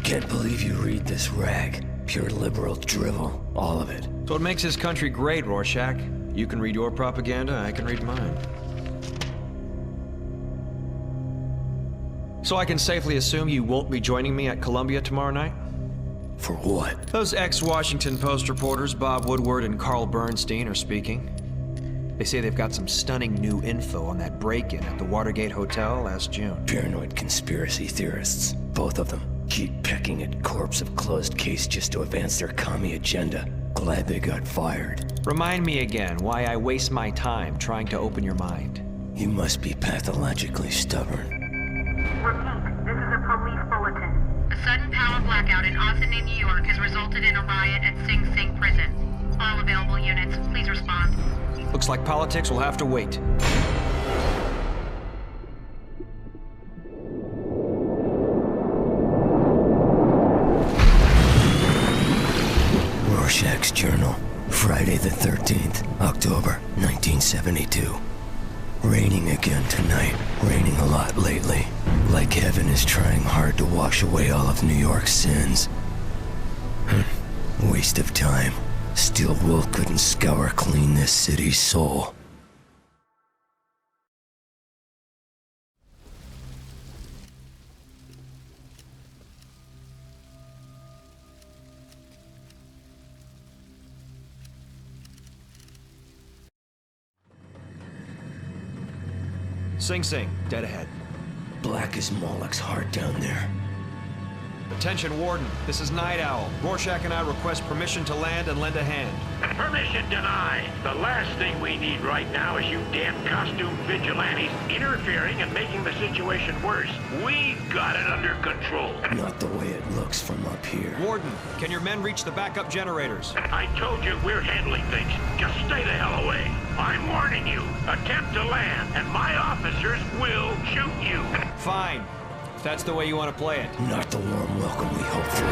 Can't believe you read this rag. Pure liberal drivel, all of it. So what makes this country great, Rorschach? You can read your propaganda, I can read mine. So I can safely assume you won't be joining me at Columbia tomorrow night? For what? Those ex-Washington Post reporters, Bob Woodward and Carl Bernstein, are speaking. They say they've got some stunning new info on that break-in at the Watergate Hotel last June. Paranoid conspiracy theorists, both of them. Keep pecking at corpse of closed case just to advance their commie agenda. Glad they got fired. Remind me again why I waste my time trying to open your mind. You must be pathologically stubborn. Repeat, this is a police bulletin. A sudden power blackout in Austin, New York has resulted in a riot at Sing Sing Prison. All available units, please respond. Looks like politics will have to wait. Rorschach's Journal, Friday the 13th, October, 1972. Raining again tonight. Raining a lot lately. Like heaven is trying hard to wash away all of New York's sins. Waste of time. Steel wool couldn't scour clean this city's soul. Sing Sing, dead ahead. Black as Moloch's heart down there. Attention, Warden. This is Night Owl. Rorschach and I request permission to land and lend a hand. Permission denied. The last thing we need right now is you damn costume vigilantes interfering and making the situation worse. We got it under control. Not the way it looks from up here. Warden, can your men reach the backup generators? I told you we're handling things. Just stay the hell away. I'm warning you. Attempt to land, and my officers will shoot you. Fine. If that's the way you want to play it. Not the warm welcome we hoped for.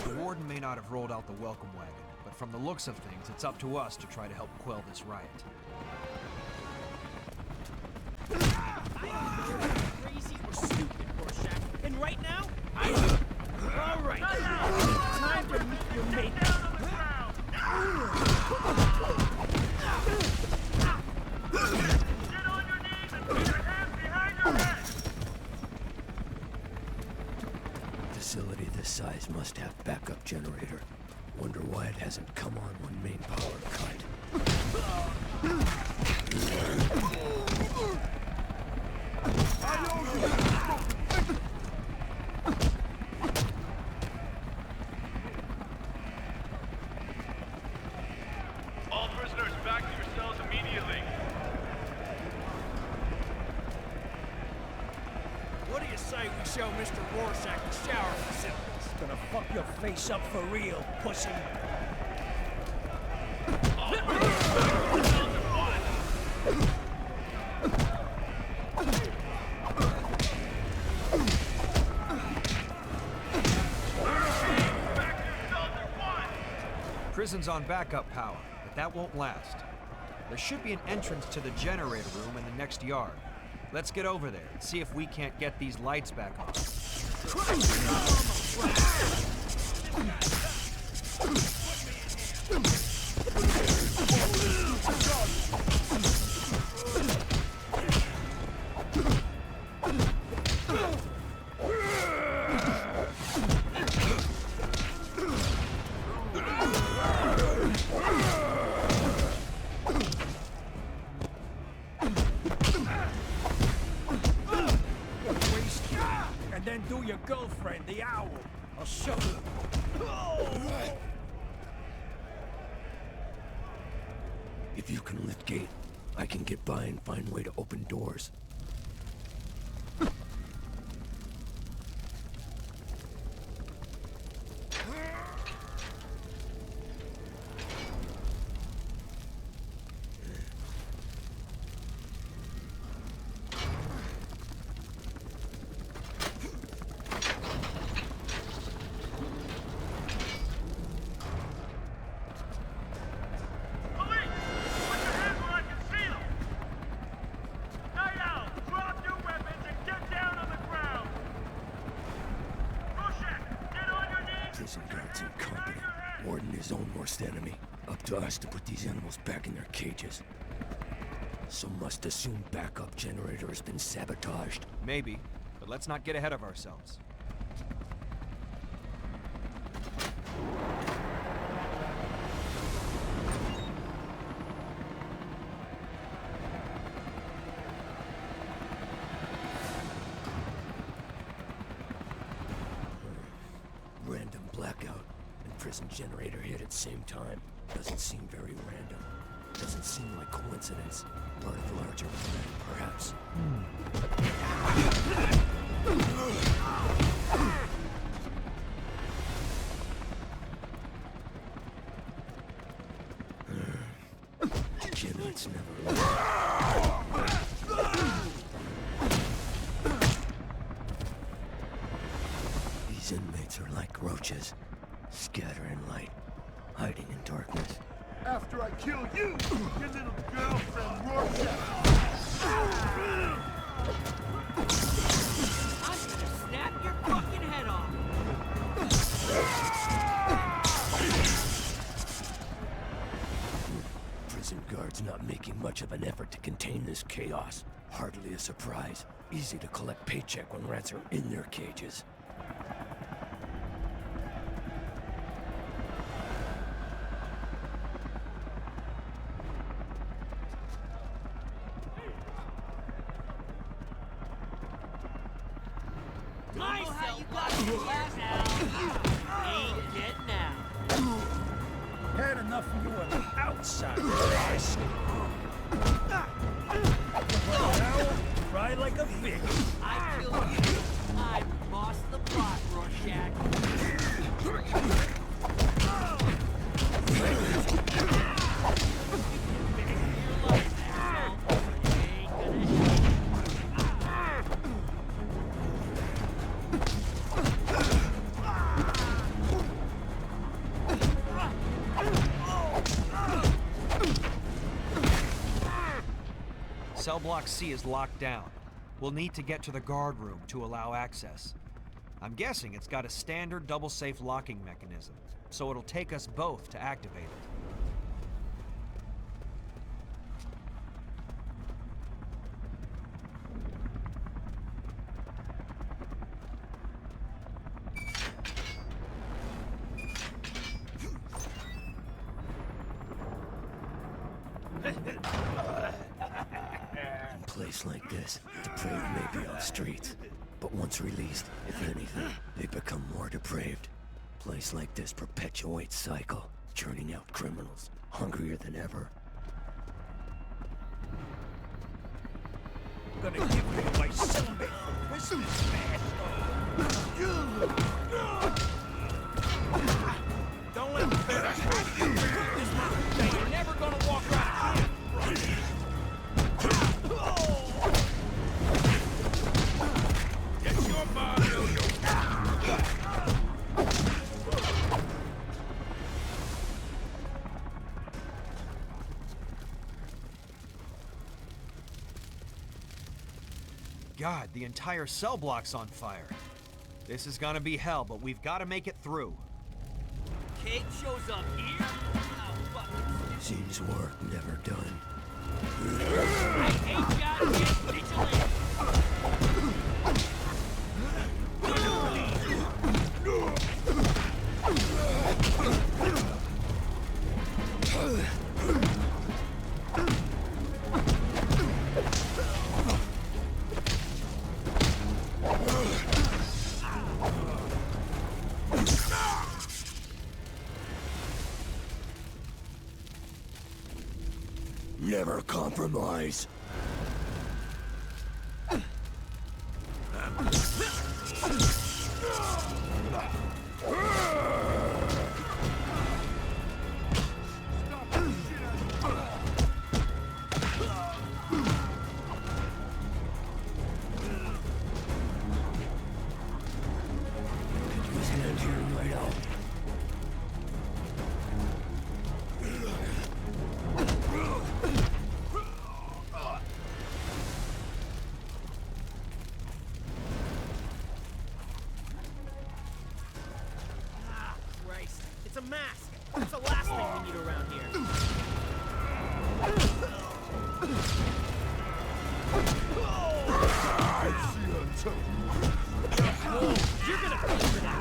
The Warden may not have rolled out the welcome wagon, but from the looks of things, it's up to us to try to help quell this riot. Crazy or stupid, Rorschach. And right now, all right. Time to meet your mate. Get on your knees and put your hands behind your head! Facility this size must have backup generator. Wonder why it hasn't come on when main power cut. All prisoners back to your cells immediately. What do you say we show Mr. Rorschach the shower facilities? Gonna fuck your face up for real, pussy. Prison's on backup power, but that won't last. There should be an entrance to the generator room in the next yard. Let's get over there and see if we can't get these lights back on. And then do your girlfriend, the owl. I'll show you. If you can lift gate, I can get by and find way to open doors. Prison guard's incompetent. Warden his own worst enemy. Up to us to put these animals back in their cages. So must assume backup generator has been sabotaged. Maybe, but let's not get ahead of ourselves. Random blackout and prison generator hit at same time. Doesn't seem very random. Doesn't seem like coincidence. Part of a larger plan, perhaps. Generates never lie. These inmates are like roaches, scattering light, hiding in darkness. After I kill you, your little girlfriend Rorschach. I'm gonna snap your fucking head off. Prison guards not making much of an effort to contain this chaos. Hardly a surprise. Easy to collect paycheck when rats are in their cages. My cell block is out. Ain't getting out. Had enough of you on the outside, Christ. Now, cry like a bitch. I kill you. I'm boss of the plot, Rorschach. Your life, asshole. You ain't gonna Cell Block C is locked down. We'll need to get to the guard room to allow access. I'm guessing it's got a standard double-safe locking mechanism, so it'll take us both to activate it. In a place like this, depraved may be on streets, but once released, if anything, they become more depraved. Place like this perpetuates cycle, churning out criminals, hungrier than ever. I'm gonna give you my cellmate for Christmas, man. Don't let me better have you. This one day you're never gonna walk right here. Get your body. God, the entire cell block's on fire. This is gonna be hell, but we've got to make it through. Kate shows up here? Oh, fucking Seems work never done. I hate goddamn vigilante. Never compromise. His hand here right out. mask. That's the last thing we need around here. I see her too. You're gonna pay for that.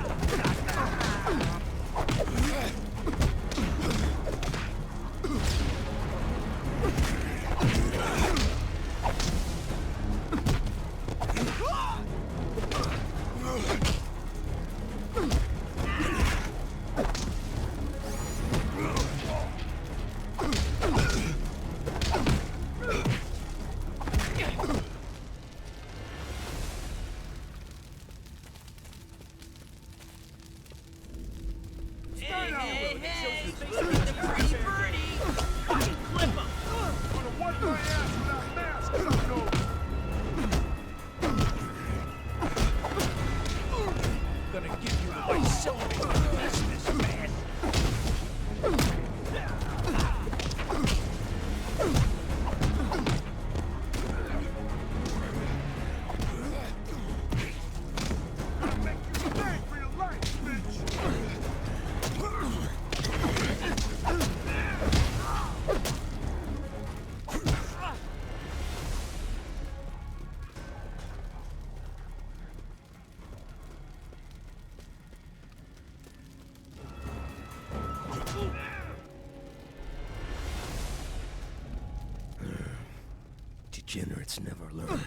Degenerates never learn.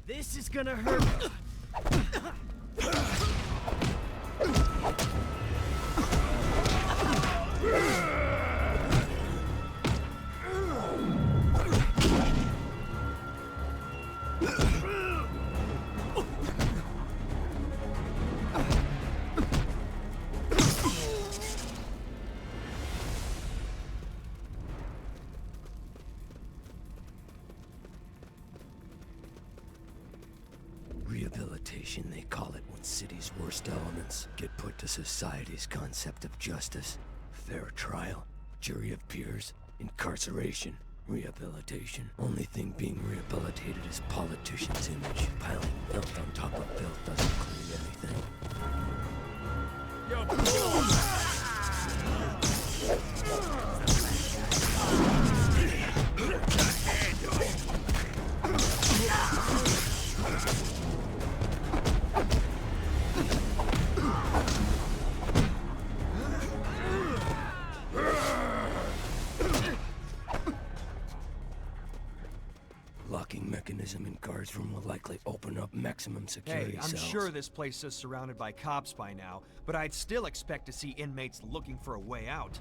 This is gonna hurt. Rehabilitation, they call it when city's worst elements get put to society's concept of justice. Fair trial, jury of peers, incarceration, rehabilitation. Only thing being rehabilitated is politicians' image. Piling filth on top of filth doesn't clean anything. Locking mechanism in guards room will likely open up maximum security Hey, I'm cells. sure this place is surrounded by cops by now, but I'd still expect to see inmates looking for a way out.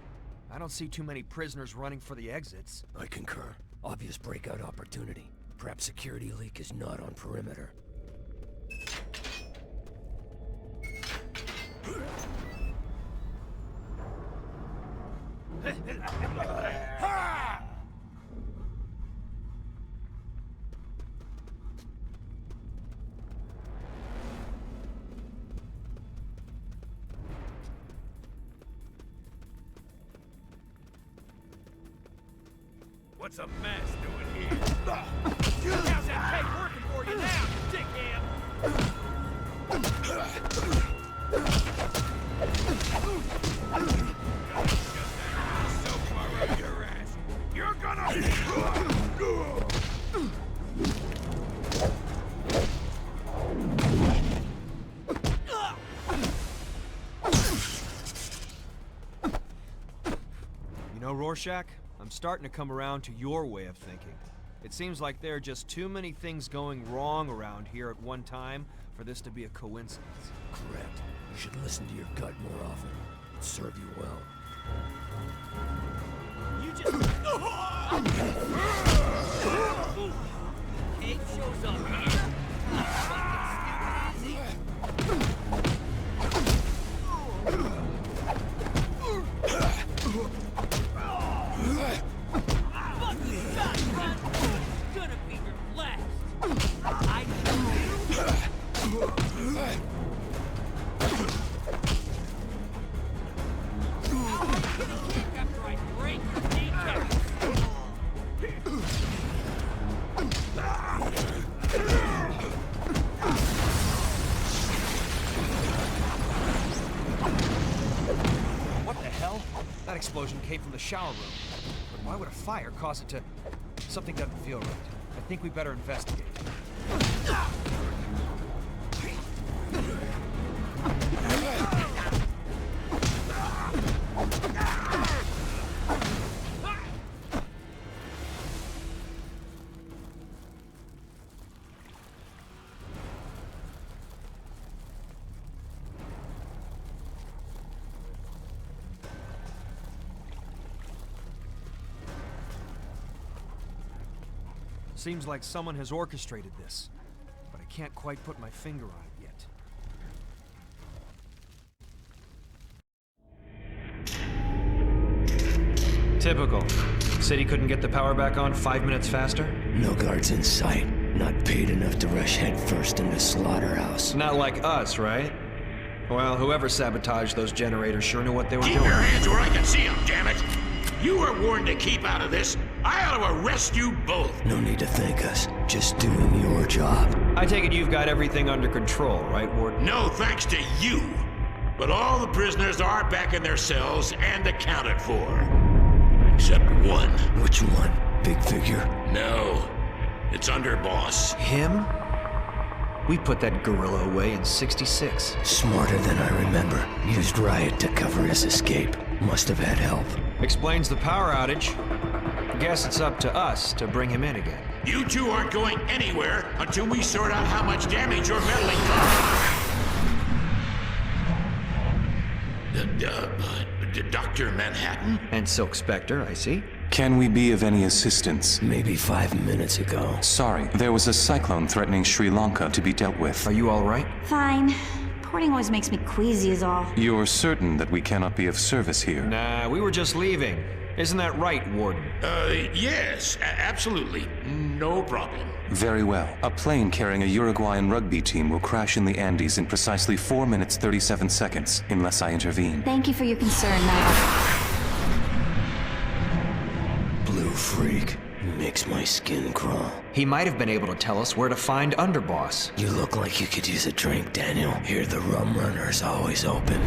I don't see too many prisoners running for the exits. I concur. Obvious breakout opportunity. Perhaps security leak is not on perimeter. What's a mess doing here? How's that cake working for you now, dickhead? So far up your ass. You're gonna... You know, Rorschach? I'm starting to come around to your way of thinking. It seems like there are just too many things going wrong around here at one time for this to be a coincidence. Correct. You should listen to your gut more often. It'll serve you well. You just... Kate shows up here? Fucking stupid easy. Gonna be your last. I know you. After I break your kneecaps. explosion came from the shower room. But why would a fire cause it to... Something doesn't feel right. I think we better investigate. Seems like someone has orchestrated this, but I can't quite put my finger on it yet. Typical. City couldn't get the power back on 5 minutes faster? No guards in sight. Not paid enough to rush headfirst into slaughterhouse. Not like us, right? Well, whoever sabotaged those generators sure knew what they were Keep doing. your hands where I can see them, damn it! You were warned to keep out of this. I ought to arrest you both. No need to thank us. Just doing your job. I take it you've got everything under control, right, Warden? No thanks to you. But all the prisoners are back in their cells and accounted for. Except one. Which one? Big figure? No. It's underboss. Him? We put that gorilla away in '66. Smarter than I remember. Used riot to cover his escape. Must have had help. Explains the power outage. Guess it's up to us to bring him in again. You two aren't going anywhere until we sort out how much damage your meddling caused. Dr. Manhattan? And Silk Spectre, I see. Can we be of any assistance? Maybe 5 minutes ago. Sorry, there was a cyclone threatening Sri Lanka to be dealt with. Are you all right? Fine. Porting always makes me queasy is all. You're certain that we cannot be of service here? Nah, we were just leaving. Isn't that right, Warden? Yes, absolutely. No problem. Very well. A plane carrying a Uruguayan rugby team will crash in the Andes in precisely 4 minutes 37 seconds, unless I intervene. Thank you for your concern, Knight. Blue freak. Makes my skin crawl. He might have been able to tell us where to find Underboss. You look like you could use a drink, Daniel. Here the rum runner's always open.